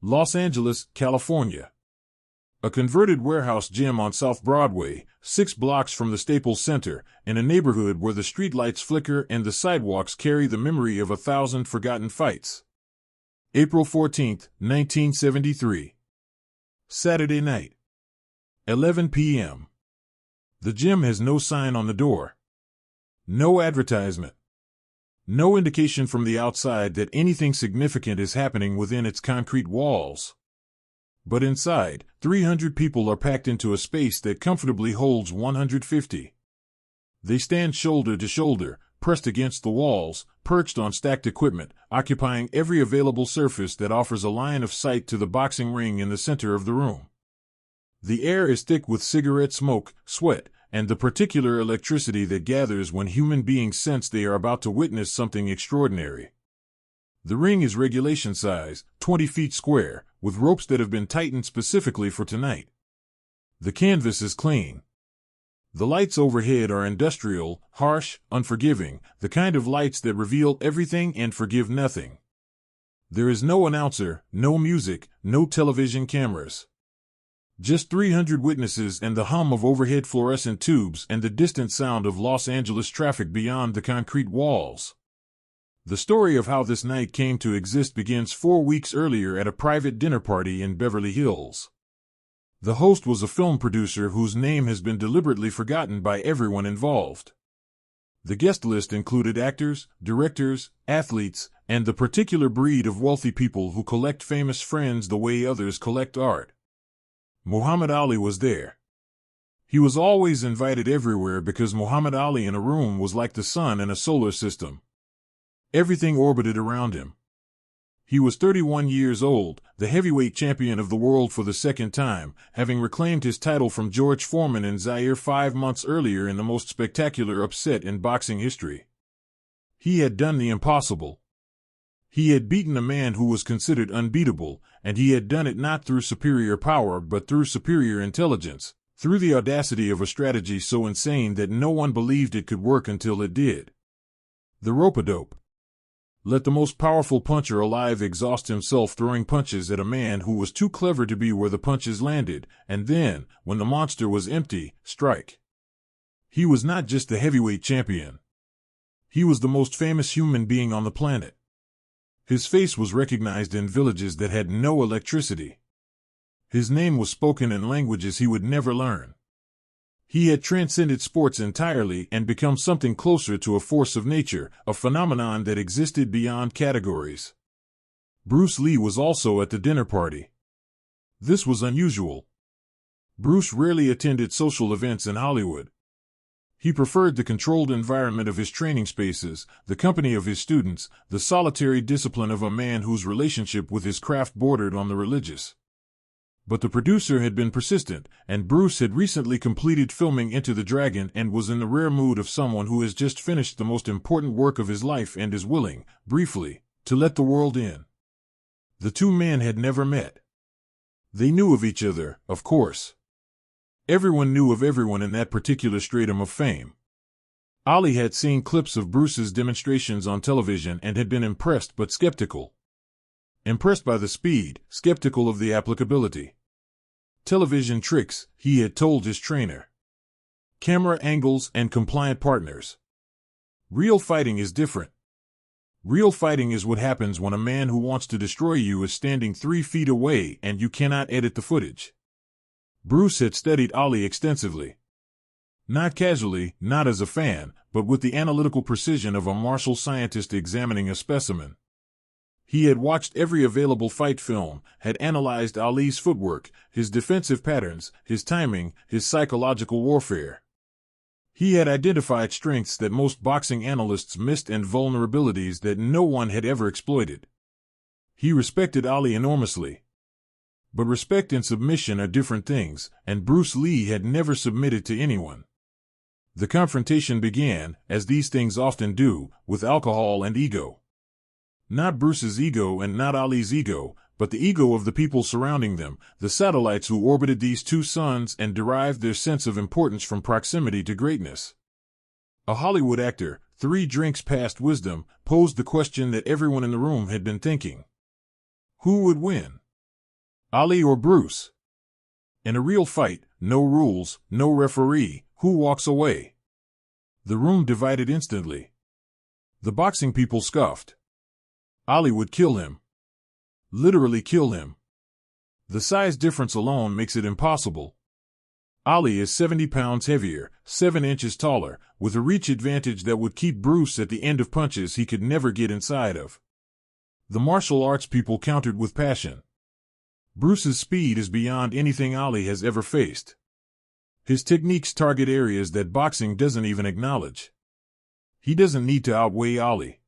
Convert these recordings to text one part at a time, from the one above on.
Los Angeles, California. A converted warehouse gym on South Broadway, 6 blocks from the Staples Center, in a neighborhood where the streetlights flicker and the sidewalks carry the memory of 1,000 forgotten fights. April 14, 1973. Saturday night. 11 p.m. The gym has no sign on the door. No advertisement. No indication from the outside that anything significant is happening within its concrete walls. But inside, 300 people are packed into a space that comfortably holds 150. They stand shoulder to shoulder, pressed against the walls, perched on stacked equipment, occupying every available surface that offers a line of sight to the boxing ring in the center of the room. The air is thick with cigarette smoke, sweat, and the particular electricity that gathers when human beings sense they are about to witness something extraordinary. The ring is regulation size, 20 feet square, with ropes that have been tightened specifically for tonight. The canvas is clean. The lights overhead are industrial, harsh, unforgiving, the kind of lights that reveal everything and forgive nothing. There is no announcer, no music, no television cameras. Just 300 witnesses and the hum of overhead fluorescent tubes and the distant sound of Los Angeles traffic beyond the concrete walls. The story of how this night came to exist begins 4 weeks earlier at a private dinner party in Beverly Hills. The host was a film producer whose name has been deliberately forgotten by everyone involved. The guest list included actors, directors, athletes, and the particular breed of wealthy people who collect famous friends the way others collect art. Muhammad Ali was there. He was always invited everywhere because Muhammad Ali in a room was like the sun in a solar system. Everything orbited around him. He was 31 years old, the heavyweight champion of the world for the second time, having reclaimed his title from George Foreman in Zaire 5 months earlier in the most spectacular upset in boxing history. He had done the impossible. He had beaten a man who was considered unbeatable, and he had done it not through superior power but through superior intelligence, through the audacity of a strategy so insane that no one believed it could work until it did. The rope-a-dope. Let the most powerful puncher alive exhaust himself throwing punches at a man who was too clever to be where the punches landed, and then, when the monster was empty, strike. He was not just the heavyweight champion. He was the most famous human being on the planet. His face was recognized in villages that had no electricity. His name was spoken in languages he would never learn. He had transcended sports entirely and become something closer to a force of nature, a phenomenon that existed beyond categories. Bruce Lee was also at the dinner party. This was unusual. Bruce rarely attended social events in Hollywood. He preferred the controlled environment of his training spaces, the company of his students, the solitary discipline of a man whose relationship with his craft bordered on the religious. But the producer had been persistent, and Bruce had recently completed filming Enter the Dragon and was in the rare mood of someone who has just finished the most important work of his life and is willing, briefly, to let the world in. The two men had never met. They knew of each other, of course. Everyone knew of everyone in that particular stratum of fame. Ali had seen clips of Bruce's demonstrations on television and had been impressed but skeptical. Impressed by the speed, skeptical of the applicability. Television tricks, he had told his trainer. Camera angles and compliant partners. Real fighting is different. Real fighting is what happens when a man who wants to destroy you is standing 3 feet away and you cannot edit the footage. Bruce had studied Ali extensively. Not casually, not as a fan, but with the analytical precision of a martial scientist examining a specimen. He had watched every available fight film, had analyzed Ali's footwork, his defensive patterns, his timing, his psychological warfare. He had identified strengths that most boxing analysts missed and vulnerabilities that no one had ever exploited. He respected Ali enormously. But respect and submission are different things, and Bruce Lee had never submitted to anyone. The confrontation began, as these things often do, with alcohol and ego. Not Bruce's ego and not Ali's ego, but the ego of the people surrounding them, the satellites who orbited these two suns and derived their sense of importance from proximity to greatness. A Hollywood actor, 3 drinks past wisdom, posed the question that everyone in the room had been thinking. Who would win? Ali or Bruce? In a real fight, no rules, no referee, who walks away? The room divided instantly. The boxing people scoffed. Ali would kill him. Literally kill him. The size difference alone makes it impossible. Ali is 70 pounds heavier, 7 inches taller, with a reach advantage that would keep Bruce at the end of punches he could never get inside of. The martial arts people countered with passion. Bruce's speed is beyond anything Ali has ever faced. His techniques target areas that boxing doesn't even acknowledge. He doesn't need to outweigh Ali.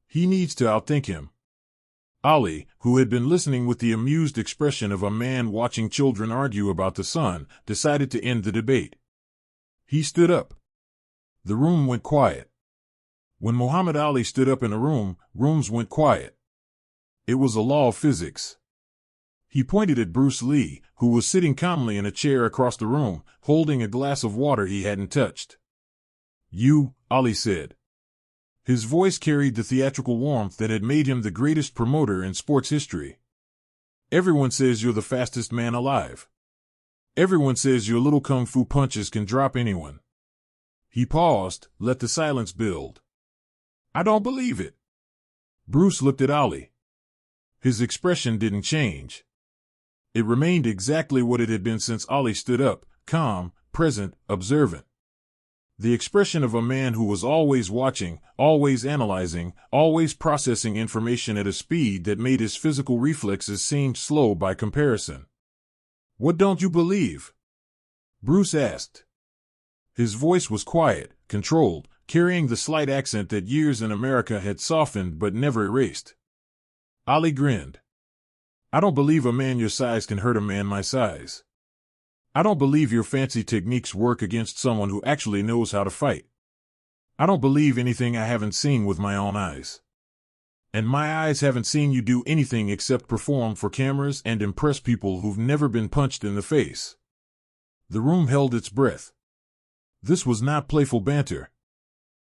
He needs to outthink him. Ali, who had been listening with the amused expression of a man watching children argue about the sun, decided to end the debate. He stood up. The room went quiet. When Muhammad Ali stood up in a room, rooms went quiet. It was a law of physics. He pointed at Bruce Lee, who was sitting calmly in a chair across the room, holding a glass of water he hadn't touched. "You," Ali said. His voice carried the theatrical warmth that had made him the greatest promoter in sports history. "Everyone says you're the fastest man alive. Everyone says your little kung fu punches can drop anyone." He paused, let the silence build. "I don't believe it." Bruce looked at Ali. His expression didn't change. It remained exactly what it had been since Ali stood up, calm, present, observant. The expression of a man who was always watching, always analyzing, always processing information at a speed that made his physical reflexes seem slow by comparison. "What don't you believe?" Bruce asked. His voice was quiet, controlled, carrying the slight accent that years in America had softened but never erased. Ali grinned. "I don't believe a man your size can hurt a man my size. I don't believe your fancy techniques work against someone who actually knows how to fight. I don't believe anything I haven't seen with my own eyes. And my eyes haven't seen you do anything except perform for cameras and impress people who've never been punched in the face." The room held its breath. This was not playful banter.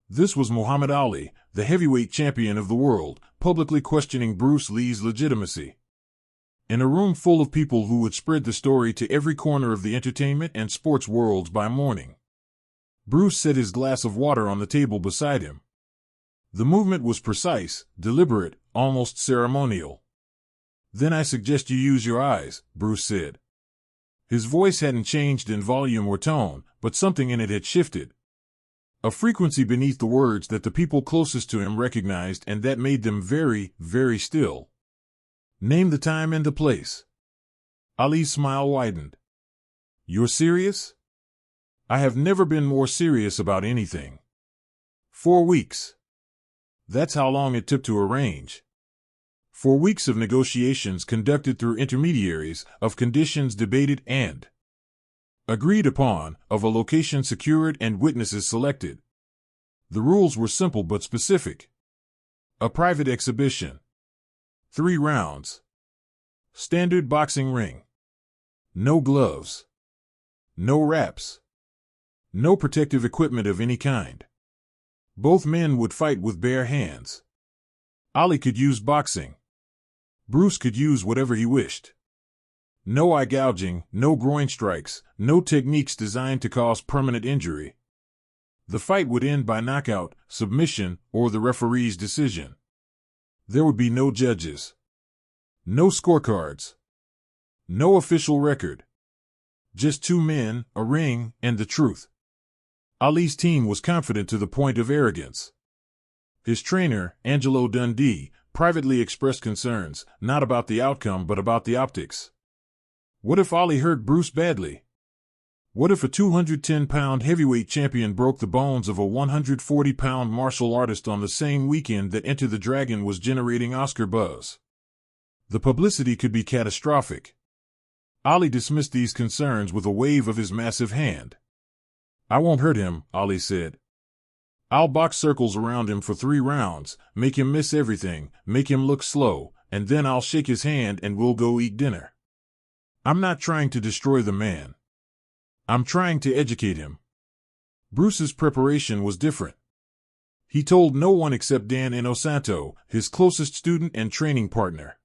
This was Muhammad Ali, the heavyweight champion of the world, publicly questioning Bruce Lee's legitimacy. In a room full of people who would spread the story to every corner of the entertainment and sports worlds by morning. Bruce set his glass of water on the table beside him. The movement was precise, deliberate, almost ceremonial. "Then I suggest you use your eyes," Bruce said. His voice hadn't changed in volume or tone, but something in it had shifted. A frequency beneath the words that the people closest to him recognized, and that made them very, very still. "Name the time and the place." Ali's smile widened. "You're serious?" "I have never been more serious about anything." 4 weeks. That's how long it took to arrange. 4 weeks of negotiations conducted through intermediaries, of conditions debated and agreed upon, of a location secured and witnesses selected. The rules were simple but specific. A private exhibition. 3 rounds. Standard boxing ring. No gloves. No wraps. No protective equipment of any kind. Both men would fight with bare hands. Ali could use boxing. Bruce could use whatever he wished. No eye gouging, no groin strikes, no techniques designed to cause permanent injury. The fight would end by knockout, submission, or the referee's decision. There would be no judges. No scorecards. No official record. Just 2 men, a ring, and the truth. Ali's team was confident to the point of arrogance. His trainer, Angelo Dundee, privately expressed concerns, not about the outcome but about the optics. What if Ali hurt Bruce badly? What if a 210-pound heavyweight champion broke the bones of a 140-pound martial artist on the same weekend that Enter the Dragon was generating Oscar buzz? The publicity could be catastrophic. Ali dismissed these concerns with a wave of his massive hand. "I won't hurt him," Ali said. "I'll box circles around him for 3 rounds, make him miss everything, make him look slow, and then I'll shake his hand and we'll go eat dinner. I'm not trying to destroy the man. I'm trying to educate him." Bruce's preparation was different. He told no one except Dan Inosanto, his closest student and training partner.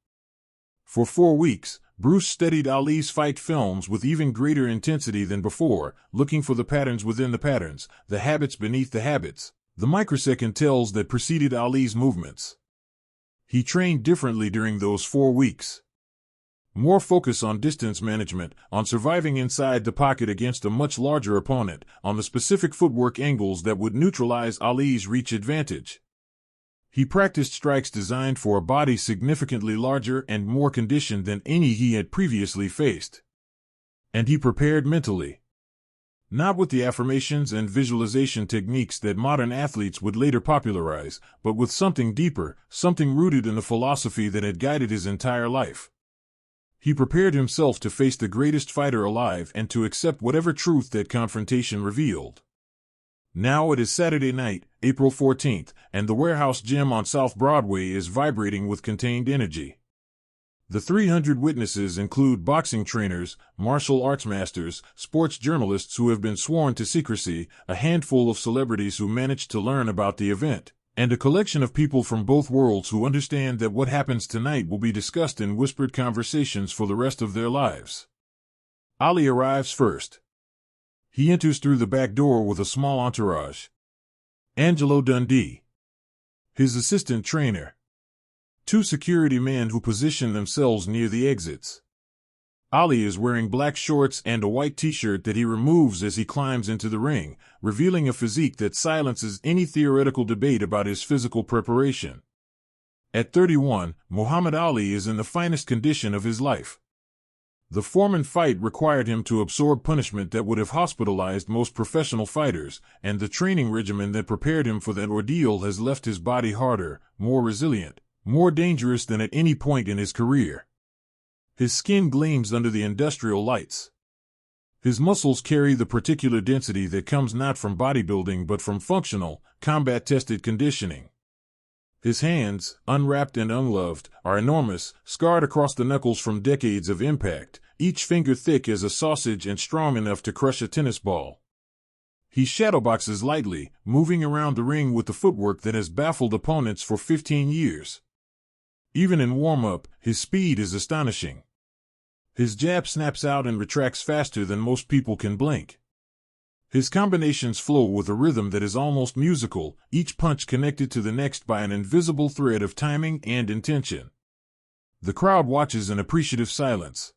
For 4 weeks, Bruce studied Ali's fight films with even greater intensity than before, looking for the patterns within the patterns, the habits beneath the habits, the microsecond tells that preceded Ali's movements. He trained differently during those 4 weeks. More focus on distance management, on surviving inside the pocket against a much larger opponent, on the specific footwork angles that would neutralize Ali's reach advantage. He practiced strikes designed for a body significantly larger and more conditioned than any he had previously faced. And he prepared mentally. Not with the affirmations and visualization techniques that modern athletes would later popularize, but with something deeper, something rooted in the philosophy that had guided his entire life. He prepared himself to face the greatest fighter alive and to accept whatever truth that confrontation revealed. Now it is Saturday night, April 14th, and the warehouse gym on South Broadway is vibrating with contained energy. The 300 witnesses include boxing trainers, martial arts masters, sports journalists who have been sworn to secrecy, a handful of celebrities who managed to learn about the event, and a collection of people from both worlds who understand that what happens tonight will be discussed in whispered conversations for the rest of their lives. Ali arrives first. He enters through the back door with a small entourage. Angelo Dundee, his assistant trainer, 2 security men who position themselves near the exits. Ali is wearing black shorts and a white t-shirt that he removes as he climbs into the ring, revealing a physique that silences any theoretical debate about his physical preparation. At 31, Muhammad Ali is in the finest condition of his life. The Foreman fight required him to absorb punishment that would have hospitalized most professional fighters, and the training regimen that prepared him for that ordeal has left his body harder, more resilient, more dangerous than at any point in his career. His skin gleams under the industrial lights. His muscles carry the particular density that comes not from bodybuilding but from functional, combat-tested conditioning. His hands, unwrapped and unloved, are enormous, scarred across the knuckles from decades of impact, each finger thick as a sausage and strong enough to crush a tennis ball. He shadowboxes lightly, moving around the ring with the footwork that has baffled opponents for 15 years. Even in warm-up, his speed is astonishing. His jab snaps out and retracts faster than most people can blink. His combinations flow with a rhythm that is almost musical, each punch connected to the next by an invisible thread of timing and intention. The crowd watches in appreciative silence.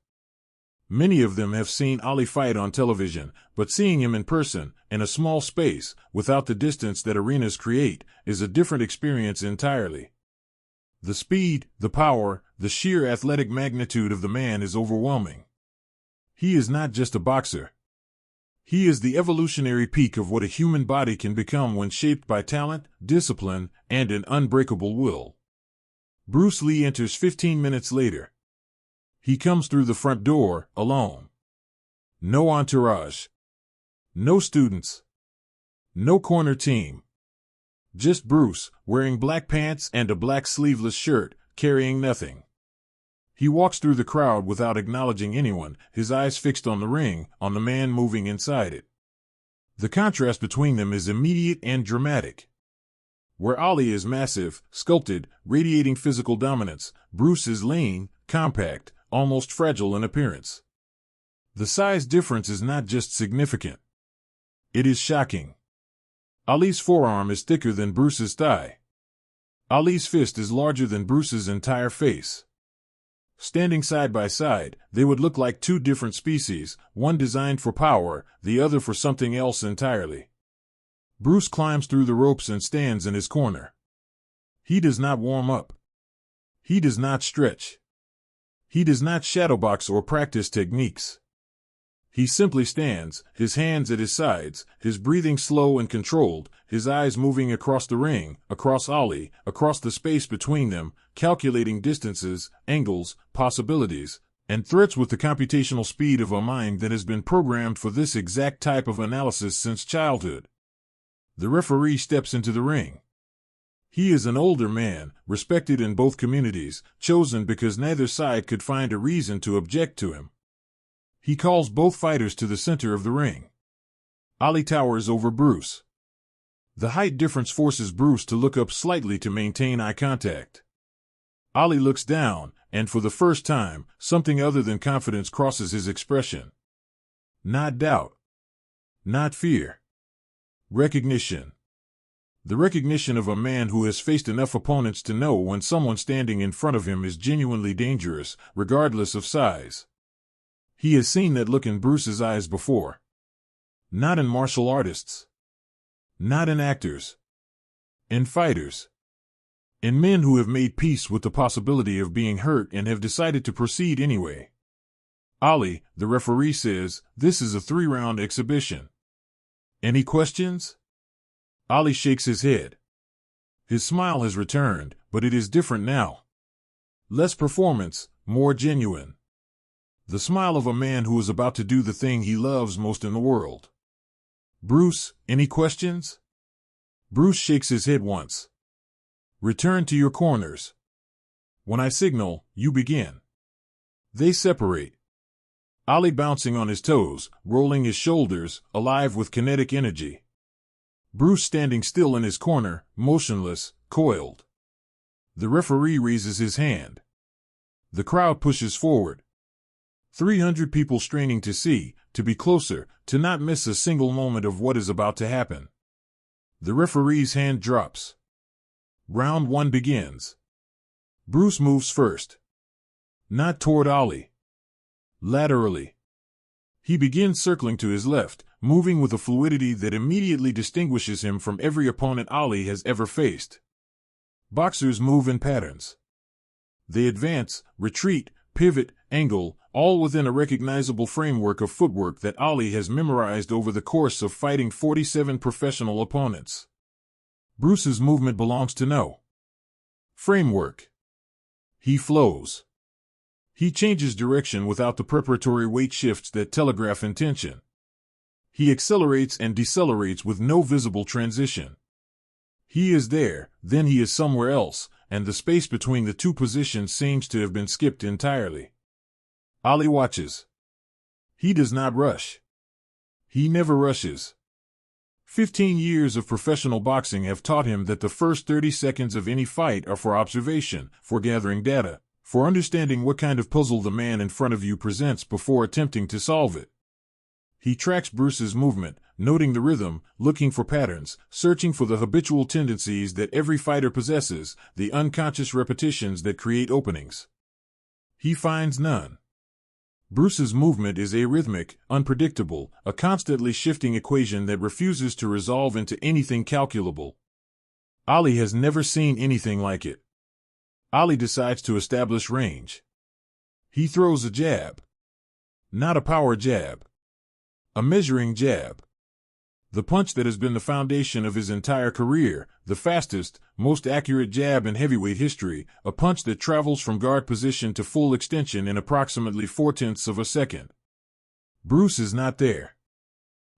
Many of them have seen Ali fight on television, but seeing him in person, in a small space, without the distance that arenas create, is a different experience entirely. The speed, the power, the sheer athletic magnitude of the man is overwhelming. He is not just a boxer. He is the evolutionary peak of what a human body can become when shaped by talent, discipline, and an unbreakable will. Bruce Lee enters 15 minutes later. He comes through the front door, alone. No entourage. No students. No corner team. Just Bruce, wearing black pants and a black sleeveless shirt, carrying nothing. He walks through the crowd without acknowledging anyone, his eyes fixed on the ring, on the man moving inside it. The contrast between them is immediate and dramatic. Where Ali is massive, sculpted, radiating physical dominance, Bruce is lean, compact, almost fragile in appearance. The size difference is not just significant. It is shocking. Ali's forearm is thicker than Bruce's thigh. Ali's fist is larger than Bruce's entire face. Standing side by side, they would look like 2 different species, one designed for power, the other for something else entirely. Bruce climbs through the ropes and stands in his corner. He does not warm up. He does not stretch. He does not shadowbox or practice techniques. He simply stands, his hands at his sides, his breathing slow and controlled, his eyes moving across the ring, across Ali, across the space between them, calculating distances, angles, possibilities, and threats with the computational speed of a mind that has been programmed for this exact type of analysis since childhood. The referee steps into the ring. He is an older man, respected in both communities, chosen because neither side could find a reason to object to him. He calls both fighters to the center of the ring. Ali towers over Bruce. The height difference forces Bruce to look up slightly to maintain eye contact. Ali looks down, and for the first time, something other than confidence crosses his expression. Not doubt. Not fear. Recognition. The recognition of a man who has faced enough opponents to know when someone standing in front of him is genuinely dangerous, regardless of size. He has seen that look in Bruce's eyes before. Not in martial artists. Not in actors. In fighters. In men who have made peace with the possibility of being hurt and have decided to proceed anyway. Ali, the referee, says, "This is a 3-round exhibition. Any questions?" Ali shakes his head. His smile has returned, but it is different now. Less performance, more genuine. The smile of a man who is about to do the thing he loves most in the world. "Bruce, any questions?" Bruce shakes his head once. "Return to your corners. When I signal, you begin." They separate. Ali bouncing on his toes, rolling his shoulders, alive with kinetic energy. Bruce standing still in his corner, motionless, coiled. The referee raises his hand. The crowd pushes forward. 300 people straining to see, to be closer, to not miss a single moment of what is about to happen. The referee's hand drops. Round 1 begins. Bruce moves first. Not toward Ali. Laterally. He begins circling to his left, moving with a fluidity that immediately distinguishes him from every opponent Ali has ever faced. Boxers move in patterns. They advance, retreat, pivot, angle, all within a recognizable framework of footwork that Ali has memorized over the course of fighting 47 professional opponents. Bruce's movement belongs to no framework. He flows. He changes direction without the preparatory weight shifts that telegraph intention. He accelerates and decelerates with no visible transition. He is there, then he is somewhere else, and the space between the two positions seems to have been skipped entirely. Ali watches. He does not rush. He never rushes. 15 years of professional boxing have taught him that the first 30 seconds of any fight are for observation, for gathering data, for understanding what kind of puzzle the man in front of you presents before attempting to solve it. He tracks Bruce's movement, noting the rhythm, looking for patterns, searching for the habitual tendencies that every fighter possesses, the unconscious repetitions that create openings. He finds none. Bruce's movement is arrhythmic, unpredictable, a constantly shifting equation that refuses to resolve into anything calculable. Ali has never seen anything like it. Ali decides to establish range. He throws a jab. Not a power jab. A measuring jab. The punch that has been the foundation of his entire career, the fastest, most accurate jab in heavyweight history, a punch that travels from guard position to full extension in approximately 0.4 of a second. Bruce is not there.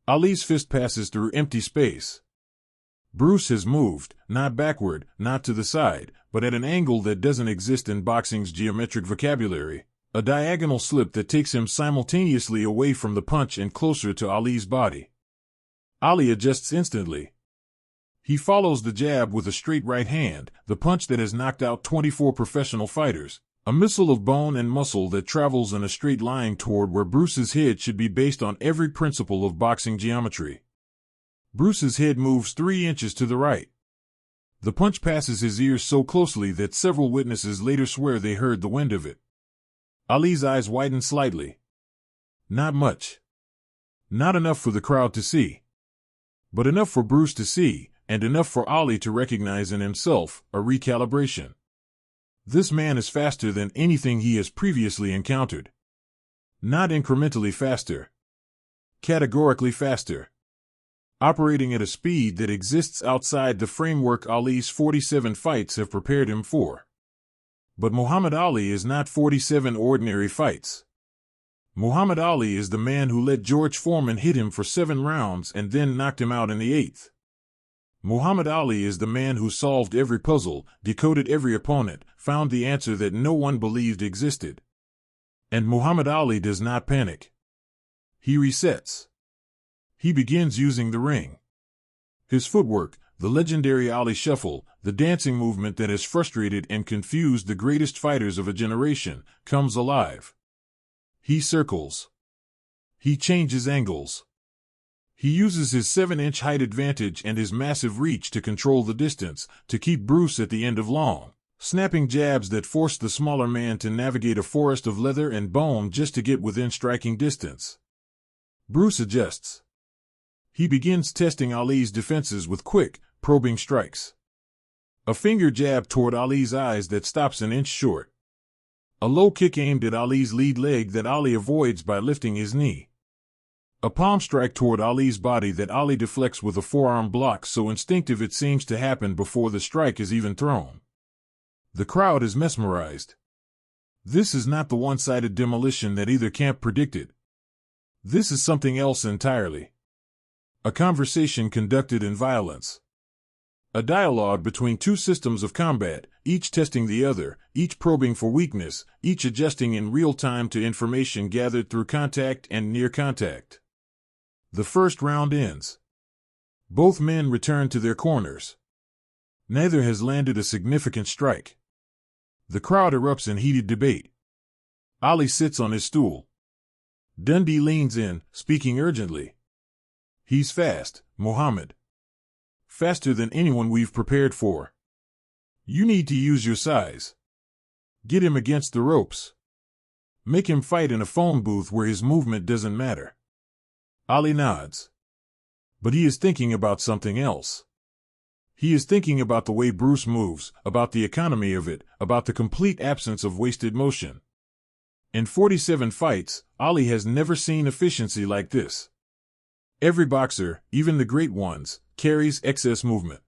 Ali's fist passes through empty space. Bruce has moved, not backward, not to the side, but at an angle that doesn't exist in boxing's geometric vocabulary, a diagonal slip that takes him simultaneously away from the punch and closer to Ali's body. Ali adjusts instantly. He follows the jab with a straight right hand, the punch that has knocked out 24 professional fighters, a missile of bone and muscle that travels in a straight line toward where Bruce's head should be based on every principle of boxing geometry. Bruce's head moves 3 inches to the right. The punch passes his ears so closely that several witnesses later swear they heard the wind of it. Ali's eyes widen slightly. Not much. Not enough for the crowd to see. But enough for Bruce to see, and enough for Ali to recognize in himself, a recalibration. This man is faster than anything he has previously encountered. Not incrementally faster. Categorically faster. Operating at a speed that exists outside the framework Ali's 47 fights have prepared him for. But Muhammad Ali is not 47 ordinary fights. Muhammad Ali is the man who let George Foreman hit him for 7 rounds and then knocked him out in the 8th. Muhammad Ali is the man who solved every puzzle, decoded every opponent, found the answer that no one believed existed. And Muhammad Ali does not panic. He resets. He begins using the ring. His footwork, The legendary Ali Shuffle, the dancing movement that has frustrated and confused the greatest fighters of a generation, comes alive. He circles. He changes angles. He uses his 7-inch height advantage and his massive reach to control the distance, to keep Bruce at the end of long, snapping jabs that force the smaller man to navigate a forest of leather and bone just to get within striking distance. Bruce adjusts. He begins testing Ali's defenses with quick, probing strikes. A finger jab toward Ali's eyes that stops an inch short. A low kick aimed at Ali's lead leg that Ali avoids by lifting his knee. A palm strike toward Ali's body that Ali deflects with a forearm block so instinctive it seems to happen before the strike is even thrown. The crowd is mesmerized. This is not the one-sided demolition that either camp predicted. This is something else entirely. A conversation conducted in violence. A dialogue between two systems of combat, each testing the other, each probing for weakness, each adjusting in real time to information gathered through contact and near contact. The first round ends. Both men return to their corners. Neither has landed a significant strike. The crowd erupts in heated debate. Ali sits on his stool. Dundee leans in, speaking urgently. He's fast, Muhammad. Faster than anyone we've prepared for. You need to use your size. Get him against the ropes. Make him fight in a phone booth where his movement doesn't matter. Ali nods. But he is thinking about something else. He is thinking about the way Bruce moves, about the economy of it, about the complete absence of wasted motion. In 47 fights, Ali has never seen efficiency like this. Every boxer, even the great ones, carries excess movement.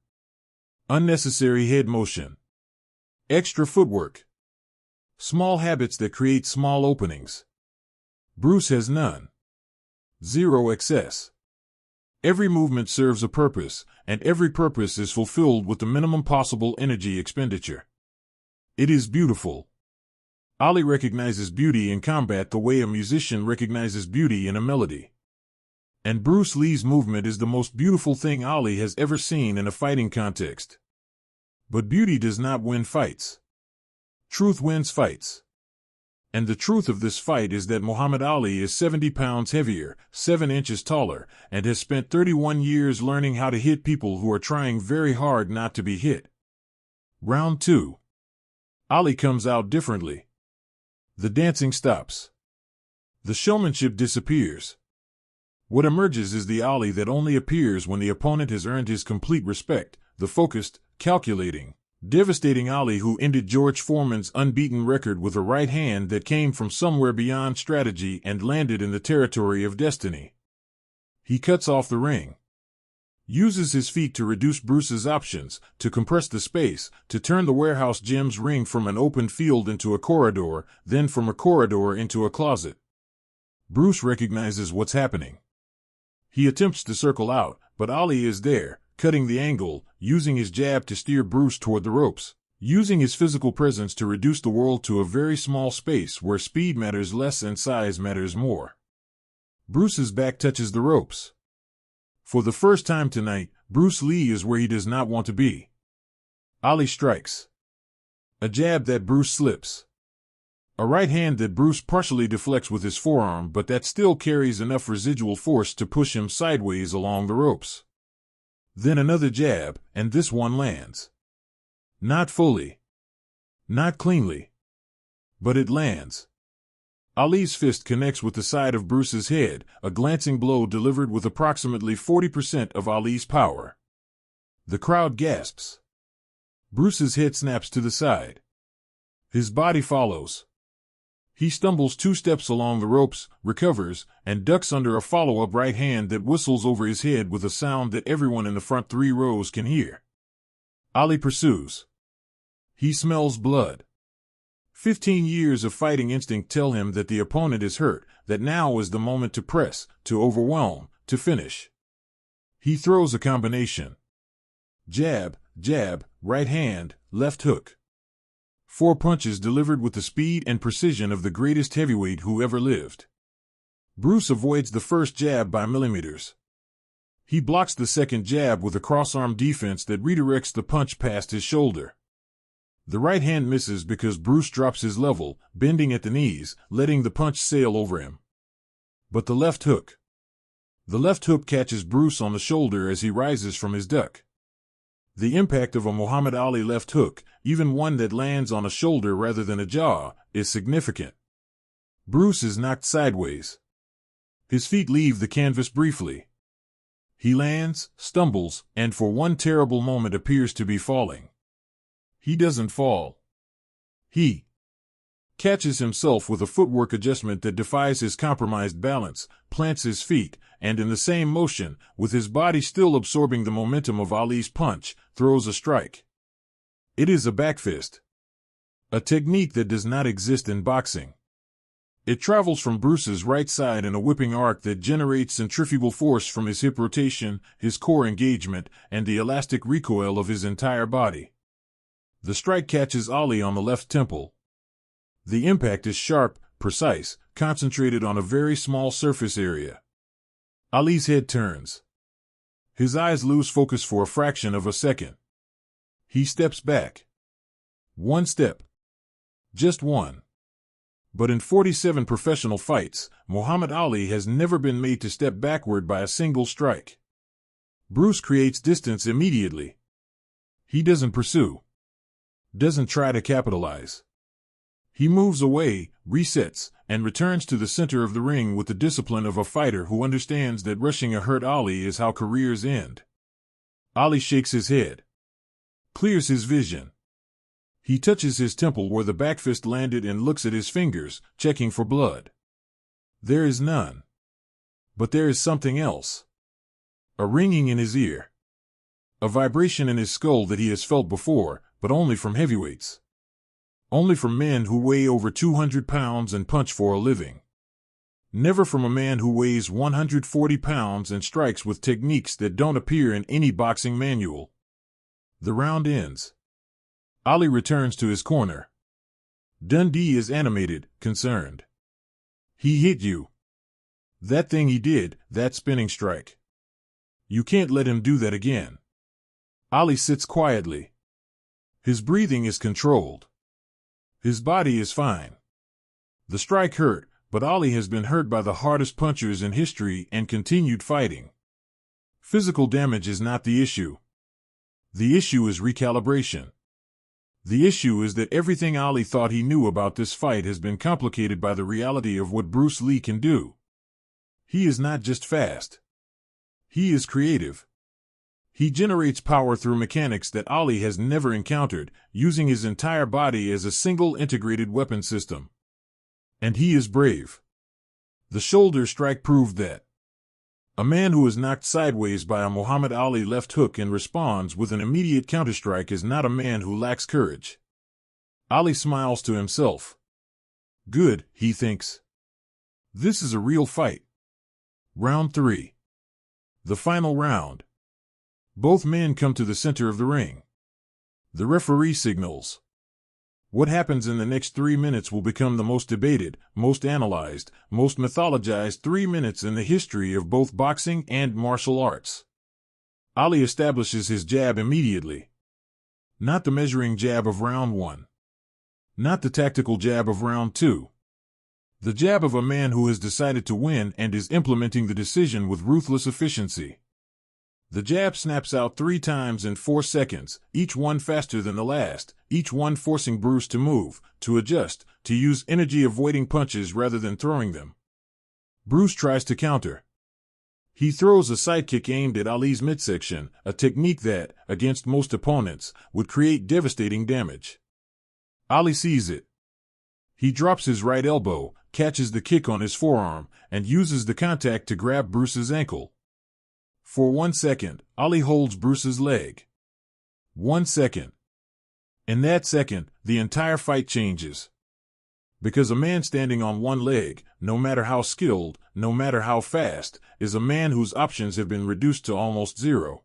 Unnecessary head motion. Extra footwork. Small habits that create small openings. Bruce has none. Zero excess. Every movement serves a purpose, and every purpose is fulfilled with the minimum possible energy expenditure. It is beautiful. Ali recognizes beauty in combat the way a musician recognizes beauty in a melody. And Bruce Lee's movement is the most beautiful thing Ali has ever seen in a fighting context. But beauty does not win fights. Truth wins fights. And the truth of this fight is that Muhammad Ali is 70 pounds heavier, 7 inches taller, and has spent 31 years learning how to hit people who are trying very hard not to be hit. Round 2. Ali comes out differently. The dancing stops. The showmanship disappears. What emerges is the Ali that only appears when the opponent has earned his complete respect, the focused, calculating, devastating Ali who ended George Foreman's unbeaten record with a right hand that came from somewhere beyond strategy and landed in the territory of destiny. He cuts off the ring. Uses his feet to reduce Bruce's options, to compress the space, to turn the Warehouse Gym's ring from an open field into a corridor, then from a corridor into a closet. Bruce recognizes what's happening. He attempts to circle out, but Ali is there, cutting the angle, using his jab to steer Bruce toward the ropes, using his physical presence to reduce the world to a very small space where speed matters less and size matters more. Bruce's back touches the ropes. For the first time tonight, Bruce Lee is where he does not want to be. Ali strikes. A jab that Bruce slips. A right hand that Bruce partially deflects with his forearm but that still carries enough residual force to push him sideways along the ropes. Then another jab, and this one lands. Not fully. Not cleanly. But it lands. Ali's fist connects with the side of Bruce's head, a glancing blow delivered with approximately 40% of Ali's power. The crowd gasps. Bruce's head snaps to the side. His body follows. He stumbles 2 steps along the ropes, recovers, and ducks under a follow-up right hand that whistles over his head with a sound that everyone in the front 3 rows can hear. Ali pursues. He smells blood. 15 years of fighting instinct tell him that the opponent is hurt, that now is the moment to press, to overwhelm, to finish. He throws a combination. Jab, jab, right hand, left hook. 4 punches delivered with the speed and precision of the greatest heavyweight who ever lived. Bruce avoids the first jab by millimeters. He blocks the second jab with a cross-arm defense that redirects the punch past his shoulder. The right hand misses because Bruce drops his level, bending at the knees, letting the punch sail over him. But the left hook. The left hook catches Bruce on the shoulder as he rises from his duck. The impact of a Muhammad Ali left hook, even one that lands on a shoulder rather than a jaw, is significant. Bruce is knocked sideways. His feet leave the canvas briefly. He lands, stumbles, and for one terrible moment appears to be falling. He doesn't fall. He catches himself with a footwork adjustment that defies his compromised balance, plants his feet, and in the same motion, with his body still absorbing the momentum of Ali's punch, throws a strike. It is a backfist. A technique that does not exist in boxing. It travels from Bruce's right side in a whipping arc that generates centrifugal force from his hip rotation, his core engagement, and the elastic recoil of his entire body. The strike catches Ali on the left temple. The impact is sharp, precise, concentrated on a very small surface area. Ali's head turns. His eyes lose focus for a fraction of a second. He steps back. One step. Just one. But in 47 professional fights, Muhammad Ali has never been made to step backward by a single strike. Bruce creates distance immediately. He doesn't pursue. Doesn't try to capitalize. He moves away, resets, and returns to the center of the ring with the discipline of a fighter who understands that rushing a hurt Ali is how careers end. Ali shakes his head. Clears his vision. He touches his temple where the backfist landed and looks at his fingers, checking for blood. There is none. But there is something else. A ringing in his ear. A vibration in his skull that he has felt before, but only from heavyweights. Only from men who weigh over 200 pounds and punch for a living. Never from a man who weighs 140 pounds and strikes with techniques that don't appear in any boxing manual. The round ends. Ali returns to his corner. Dundee is animated, concerned. He hit you. That thing he did, that spinning strike. You can't let him do that again. Ali sits quietly. His breathing is controlled. His body is fine. The strike hurt, but Ali has been hurt by the hardest punchers in history and continued fighting. Physical damage is not the issue. The issue is recalibration. The issue is that everything Ali thought he knew about this fight has been complicated by the reality of what Bruce Lee can do. He is not just fast. He is creative. He generates power through mechanics that Ali has never encountered, using his entire body as a single integrated weapon system. And he is brave. The shoulder strike proved that. A man who is knocked sideways by a Muhammad Ali left hook and responds with an immediate counterstrike is not a man who lacks courage. Ali smiles to himself. Good, he thinks. This is a real fight. Round 3. The final round. Both men come to the center of the ring. The referee signals. What happens in the next 3 minutes will become the most debated, most analyzed, most mythologized 3 minutes in the history of both boxing and martial arts. Ali establishes his jab immediately. Not the measuring jab of round 1. Not the tactical jab of round 2. The jab of a man who has decided to win and is implementing the decision with ruthless efficiency. The jab snaps out 3 times in 4 seconds, each one faster than the last, each one forcing Bruce to move, to adjust, to use energy avoiding punches rather than throwing them. Bruce tries to counter. He throws a sidekick aimed at Ali's midsection, a technique that, against most opponents, would create devastating damage. Ali sees it. He drops his right elbow, catches the kick on his forearm, and uses the contact to grab Bruce's ankle. For 1 second, Ali holds Bruce's leg. 1 second. In that second, the entire fight changes. Because a man standing on one leg, no matter how skilled, no matter how fast, is a man whose options have been reduced to almost zero.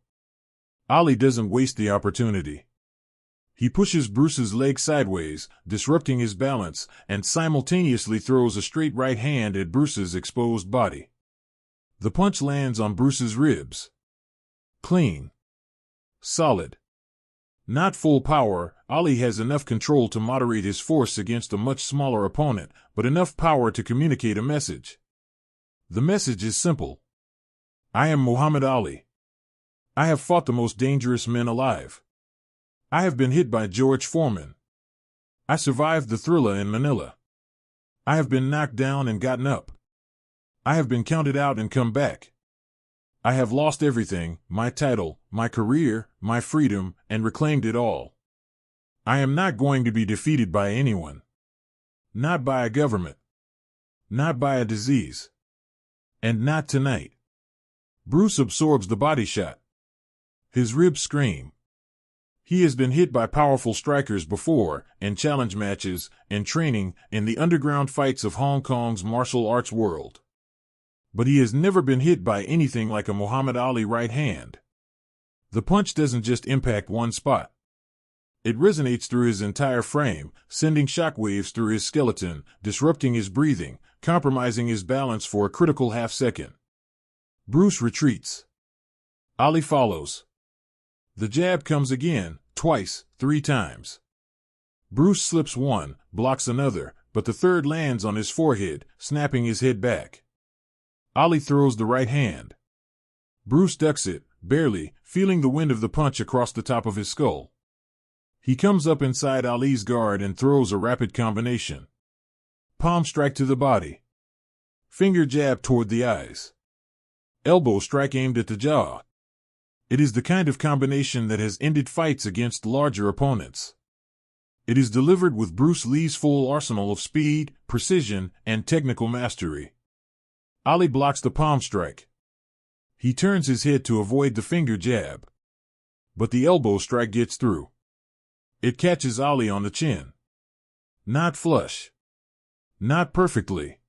Ali doesn't waste the opportunity. He pushes Bruce's leg sideways, disrupting his balance, and simultaneously throws a straight right hand at Bruce's exposed body. The punch lands on Bruce's ribs. Clean. Solid. Not full power, Ali has enough control to moderate his force against a much smaller opponent, but enough power to communicate a message. The message is simple. I am Muhammad Ali. I have fought the most dangerous men alive. I have been hit by George Foreman. I survived the Thriller in Manila. I have been knocked down and gotten up. I have been counted out and come back. I have lost everything, my title, my career, my freedom, and reclaimed it all. I am not going to be defeated by anyone. Not by a government. Not by a disease. And not tonight. Bruce absorbs the body shot. His ribs scream. He has been hit by powerful strikers before, in challenge matches, in training, in the underground fights of Hong Kong's martial arts world. But he has never been hit by anything like a Muhammad Ali right hand. The punch doesn't just impact one spot. It resonates through his entire frame, sending shockwaves through his skeleton, disrupting his breathing, compromising his balance for a critical half-second. Bruce retreats. Ali follows. The jab comes again, twice, 3 times. Bruce slips one, blocks another, but the third lands on his forehead, snapping his head back. Ali throws the right hand. Bruce ducks it, barely, feeling the wind of the punch across the top of his skull. He comes up inside Ali's guard and throws a rapid combination. Palm strike to the body. Finger jab toward the eyes. Elbow strike aimed at the jaw. It is the kind of combination that has ended fights against larger opponents. It is delivered with Bruce Lee's full arsenal of speed, precision, and technical mastery. Ali blocks the palm strike. He turns his head to avoid the finger jab. But the elbow strike gets through. It catches Ali on the chin. Not flush. Not perfectly.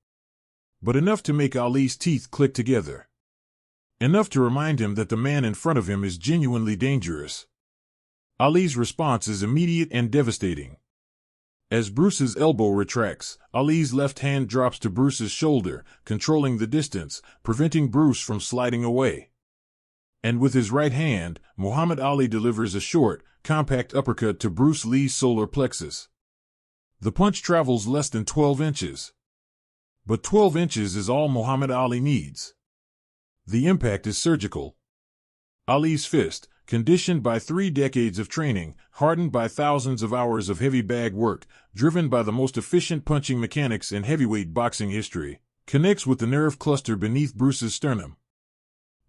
But enough to make Ali's teeth click together. Enough to remind him that the man in front of him is genuinely dangerous. Ali's response is immediate and devastating. As Bruce's elbow retracts, Ali's left hand drops to Bruce's shoulder, controlling the distance, preventing Bruce from sliding away. And with his right hand, Muhammad Ali delivers a short, compact uppercut to Bruce Lee's solar plexus. The punch travels less than 12 inches. But 12 inches is all Muhammad Ali needs. The impact is surgical. Ali's fist, conditioned by 3 decades of training, hardened by thousands of hours of heavy bag work, driven by the most efficient punching mechanics in heavyweight boxing history, connects with the nerve cluster beneath Bruce's sternum.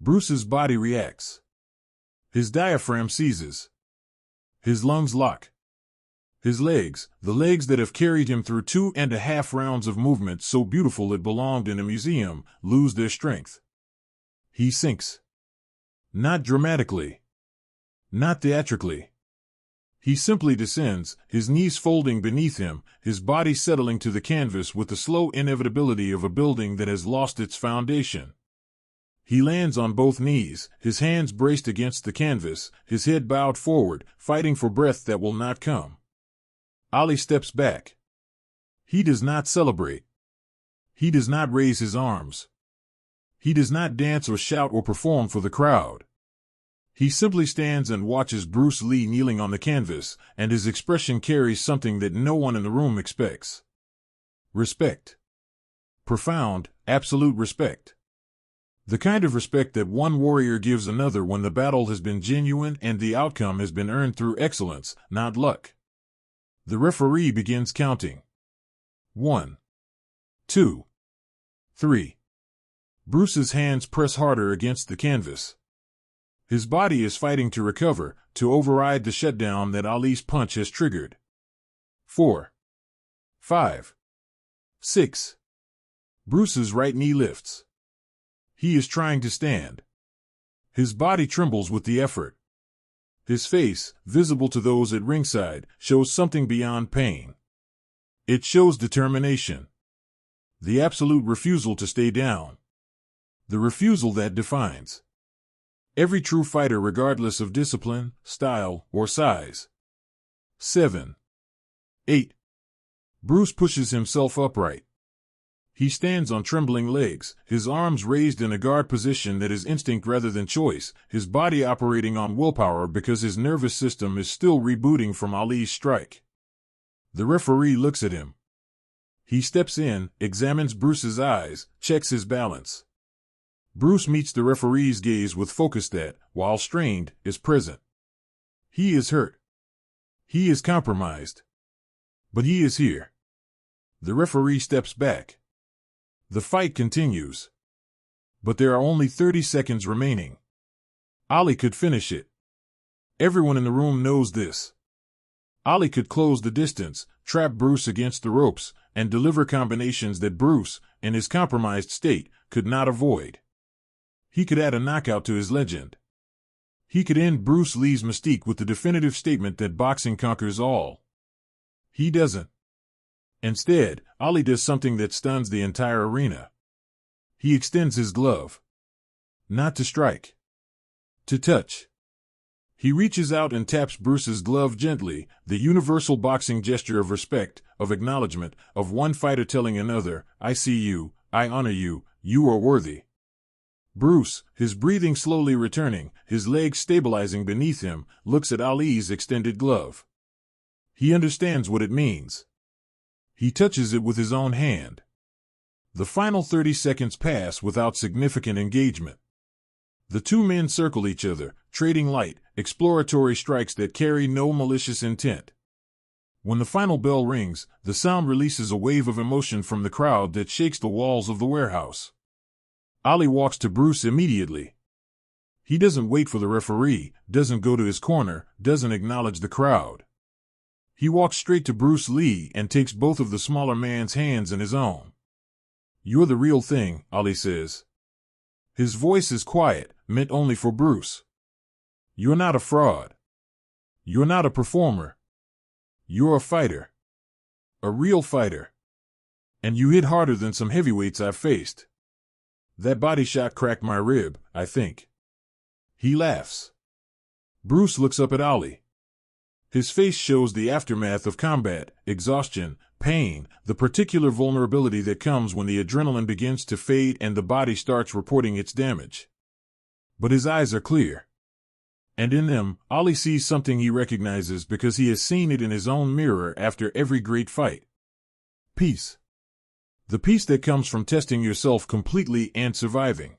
Bruce's body reacts. His diaphragm seizes. His lungs lock. His legs, the legs that have carried him through 2.5 rounds of movement so beautiful it belonged in a museum, lose their strength. He sinks. Not dramatically. Not theatrically. He simply descends, his knees folding beneath him, his body settling to the canvas with the slow inevitability of a building that has lost its foundation. He lands on both knees, his hands braced against the canvas, his head bowed forward, fighting for breath that will not come. Ali steps back. He does not celebrate. He does not raise his arms. He does not dance or shout or perform for the crowd. He simply stands and watches Bruce Lee kneeling on the canvas, and his expression carries something that no one in the room expects. Respect. Profound, absolute respect. The kind of respect that one warrior gives another when the battle has been genuine and the outcome has been earned through excellence, not luck. The referee begins counting. 1, 2, 3. Bruce's hands press harder against the canvas. His body is fighting to recover, to override the shutdown that Ali's punch has triggered. 4, 5, 6. Bruce's right knee lifts. He is trying to stand. His body trembles with the effort. His face, visible to those at ringside, shows something beyond pain. It shows determination. The absolute refusal to stay down. The refusal that defines every true fighter regardless of discipline, style, or size. 7, 8. Bruce pushes himself upright. He stands on trembling legs, his arms raised in a guard position that is instinct rather than choice, his body operating on willpower because his nervous system is still rebooting from Ali's strike. The referee looks at him. He steps in, examines Bruce's eyes, checks his balance. Bruce meets the referee's gaze with focus that, while strained, is present. He is hurt. He is compromised. But he is here. The referee steps back. The fight continues. But there are only 30 seconds remaining. Ali could finish it. Everyone in the room knows this. Ali could close the distance, trap Bruce against the ropes, and deliver combinations that Bruce, in his compromised state, could not avoid. He could add a knockout to his legend. He could end Bruce Lee's mystique with the definitive statement that boxing conquers all. He doesn't. Instead, Ali does something that stuns the entire arena. He extends his glove. Not to strike. To touch. He reaches out and taps Bruce's glove gently, the universal boxing gesture of respect, of acknowledgement, of one fighter telling another, I see you, I honor you, you are worthy. Bruce, his breathing slowly returning, his legs stabilizing beneath him, looks at Ali's extended glove. He understands what it means. He touches it with his own hand. The final 30 seconds pass without significant engagement. The two men circle each other, trading light, exploratory strikes that carry no malicious intent. When the final bell rings, the sound releases a wave of emotion from the crowd that shakes the walls of the warehouse. Ali walks to Bruce immediately. He doesn't wait for the referee, doesn't go to his corner, doesn't acknowledge the crowd. He walks straight to Bruce Lee and takes both of the smaller man's hands in his own. You're the real thing, Ali says. His voice is quiet, meant only for Bruce. You're not a fraud. You're not a performer. You're a fighter. A real fighter. And you hit harder than some heavyweights I've faced. That body shot cracked my rib, I think. He laughs. Bruce looks up at Ali. His face shows the aftermath of combat, exhaustion, pain, the particular vulnerability that comes when the adrenaline begins to fade and the body starts reporting its damage. But his eyes are clear. And in them, Ali sees something he recognizes because he has seen it in his own mirror after every great fight. Peace. The peace that comes from testing yourself completely and surviving.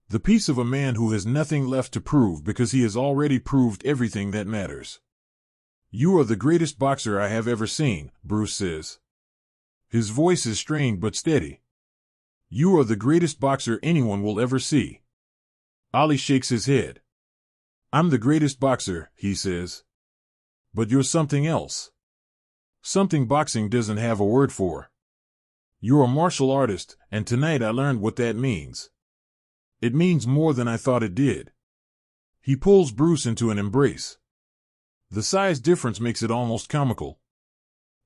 The peace of a man who has nothing left to prove because he has already proved everything that matters. You are the greatest boxer I have ever seen, Bruce says. His voice is strained but steady. You are the greatest boxer anyone will ever see. Ali shakes his head. I'm the greatest boxer, he says. But you're something else. Something boxing doesn't have a word for. You're a martial artist, and tonight I learned what that means. It means more than I thought it did. He pulls Bruce into an embrace. The size difference makes it almost comical.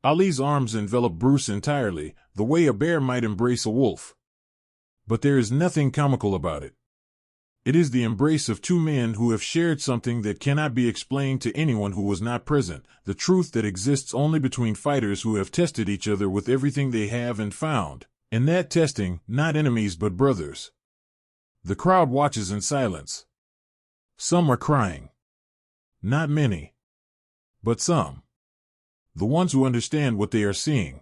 Ali's arms envelop Bruce entirely, the way a bear might embrace a wolf. But there is nothing comical about it. It is the embrace of two men who have shared something that cannot be explained to anyone who was not present, the truth that exists only between fighters who have tested each other with everything they have and found, in that testing, not enemies but brothers. The crowd watches in silence. Some are crying. Not many. But some. The ones who understand what they are seeing.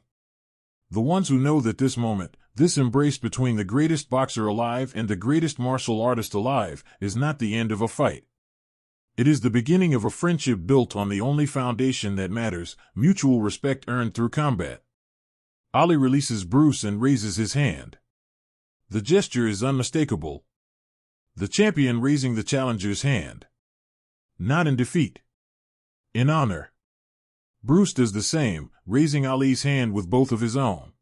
The ones who know that this moment, this embrace between the greatest boxer alive and the greatest martial artist alive, is not the end of a fight. It is the beginning of a friendship built on the only foundation that matters, mutual respect earned through combat. Ali releases Bruce and raises his hand. The gesture is unmistakable. The champion raising the challenger's hand. Not in defeat. In honor. Bruce does the same, raising Ali's hand with both of his own.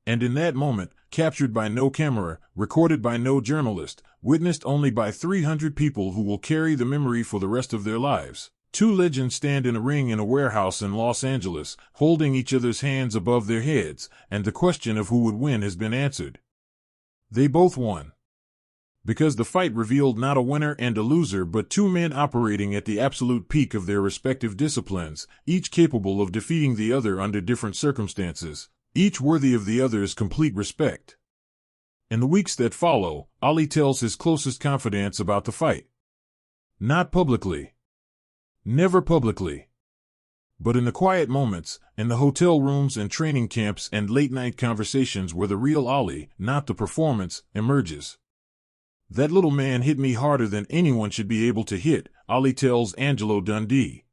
And in that moment, captured by no camera, recorded by no journalist, witnessed only by 300 people who will carry the memory for the rest of their lives, two legends stand in a ring in a warehouse in Los Angeles, holding each other's hands above their heads, and the question of who would win has been answered. They both won. Because the fight revealed not a winner and a loser but two men operating at the absolute peak of their respective disciplines, each capable of defeating the other under different circumstances, each worthy of the other's complete respect. In the weeks that follow, Ali tells his closest confidants about the fight. Not publicly. Never publicly. But in the quiet moments, in the hotel rooms and training camps and late-night conversations where the real Ali, not the performance, emerges. That little man hit me harder than anyone should be able to hit, Ali tells Angelo Dundee.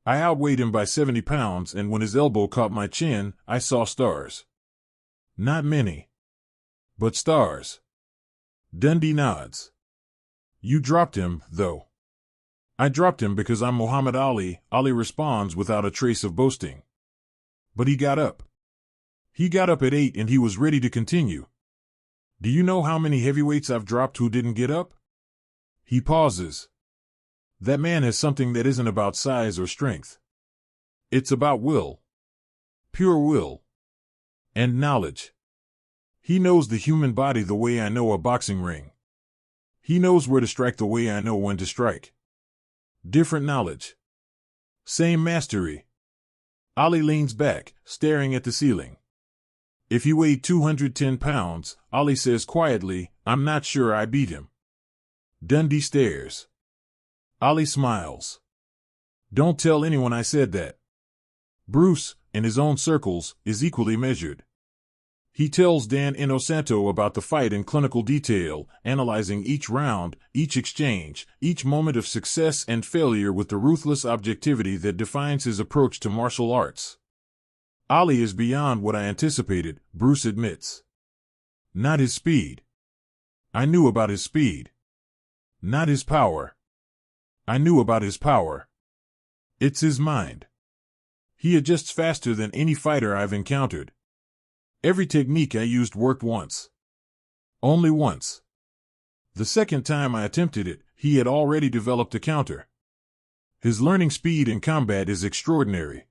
I outweighed him by 70 pounds, and when his elbow caught my chin, I saw stars. Not many. But stars. Dundee nods. You dropped him, though. I dropped him because I'm Muhammad Ali, Ali responds without a trace of boasting. But he got up. He got up at 8 and he was ready to continue. Do you know how many heavyweights I've dropped who didn't get up? He pauses. That man has something that isn't about size or strength. It's about will. Pure will. And knowledge. He knows the human body the way I know a boxing ring. He knows where to strike the way I know when to strike. Different knowledge. Same mastery. Ali leans back, staring at the ceiling. If he weighed 210 pounds, Ali says quietly, I'm not sure I beat him. Dundee stares. Ali smiles. Don't tell anyone I said that. Bruce, in his own circles, is equally measured. He tells Dan Inosanto about the fight in clinical detail, analyzing each round, each exchange, each moment of success and failure with the ruthless objectivity that defines his approach to martial arts. Ali is beyond what I anticipated, Bruce admits. Not his speed. I knew about his speed. Not his power. I knew about his power. It's his mind. He adjusts faster than any fighter I've encountered. Every technique I used worked once. Only once. The second time I attempted it, he had already developed a counter. His learning speed in combat is extraordinary.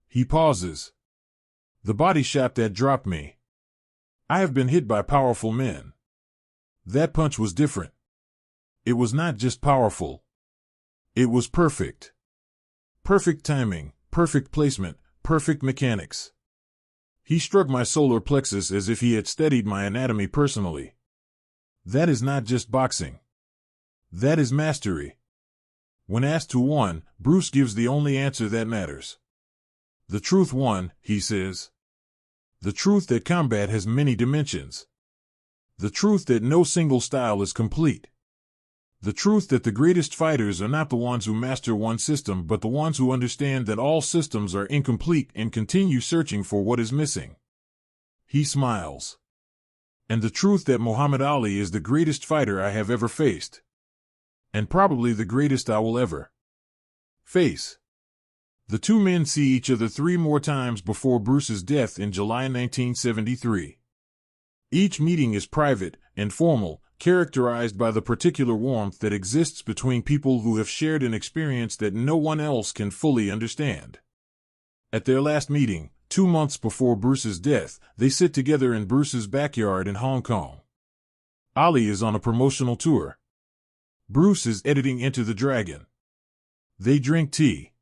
He pauses. The body shot that dropped me. I have been hit by powerful men. That punch was different. It was not just powerful. It was perfect. Perfect timing, perfect placement, perfect mechanics. He struck my solar plexus as if he had studied my anatomy personally. That is not just boxing. That is mastery. When asked who won, Bruce gives the only answer that matters. The truth won, he says. The truth that combat has many dimensions. The truth that no single style is complete. The truth that the greatest fighters are not the ones who master one system but the ones who understand that all systems are incomplete and continue searching for what is missing. He smiles. And the truth that Muhammad Ali is the greatest fighter I have ever faced. And probably the greatest I will ever face. The two men see each other 3 more times before Bruce's death in July 1973. Each meeting is private, informal, characterized by the particular warmth that exists between people who have shared an experience that no one else can fully understand. At their last meeting, 2 months before Bruce's death, they sit together in Bruce's backyard in Hong Kong. Ali is on a promotional tour. Bruce is editing Enter the Dragon. They drink tea.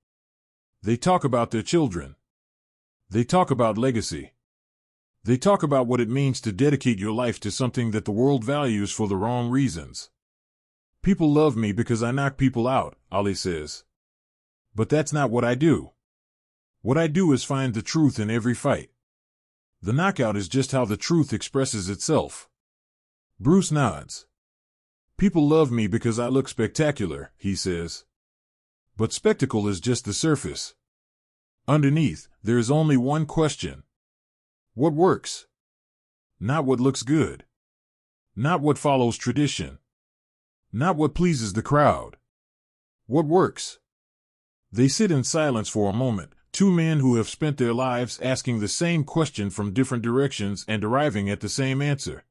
They talk about their children. They talk about legacy. They talk about what it means to dedicate your life to something that the world values for the wrong reasons. People love me because I knock people out, Ali says. But that's not what I do. What I do is find the truth in every fight. The knockout is just how the truth expresses itself. Bruce nods. People love me because I look spectacular, he says. But spectacle is just the surface. Underneath, there is only one question. What works? Not what looks good. Not what follows tradition. Not what pleases the crowd. What works? They sit in silence for a moment, 2 men who have spent their lives asking the same question from different directions and arriving at the same answer.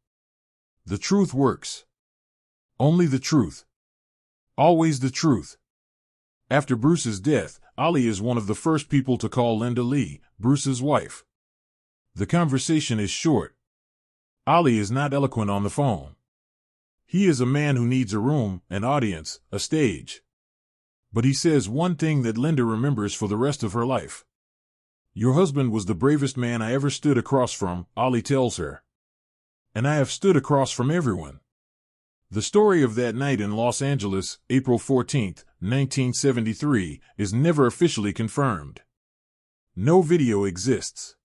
The truth works. Only the truth. Always the truth. After Bruce's death, Ali is one of the first people to call Linda Lee, Bruce's wife. The conversation is short. Ali is not eloquent on the phone. He is a man who needs a room, an audience, a stage. But he says one thing that Linda remembers for the rest of her life. Your husband was the bravest man I ever stood across from, Ali tells her. And I have stood across from everyone. The story of that night in Los Angeles, April 14, 1973, is never officially confirmed. No video exists.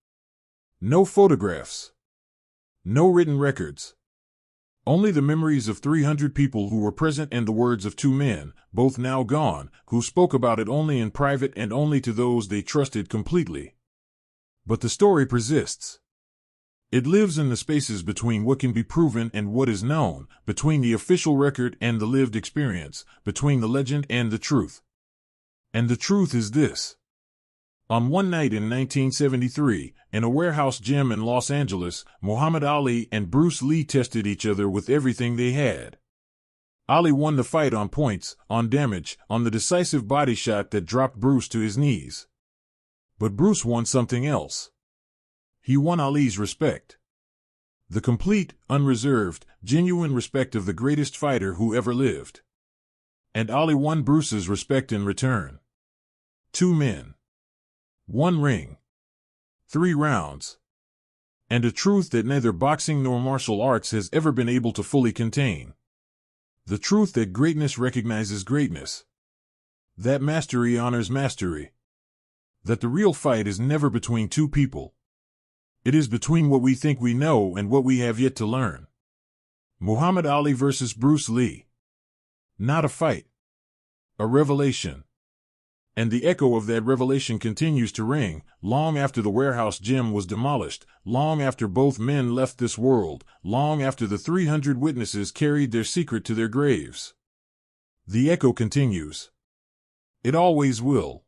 No photographs. No written records. Only the memories of 300 people who were present and the words of two men, both now gone, who spoke about it only in private and only to those they trusted completely. But the story persists. It lives in the spaces between what can be proven and what is known, between the official record and the lived experience, between the legend and the truth. And the truth is this. On one night in 1973, in a warehouse gym in Los Angeles, Muhammad Ali and Bruce Lee tested each other with everything they had. Ali won the fight on points, on damage, on the decisive body shot that dropped Bruce to his knees. But Bruce won something else. He won Ali's respect. The complete, unreserved, genuine respect of the greatest fighter who ever lived. And Ali won Bruce's respect in return. 2 men. 1 ring. 3 rounds. And a truth that neither boxing nor martial arts has ever been able to fully contain. The truth that greatness recognizes greatness. That mastery honors mastery. That the real fight is never between 2 people. It is between what we think we know and what we have yet to learn. Muhammad Ali versus Bruce Lee. Not a fight. A revelation. And the echo of that revelation continues to ring, long after the warehouse gym was demolished, long after both men left this world, long after the 300 witnesses carried their secret to their graves. The echo continues. It always will.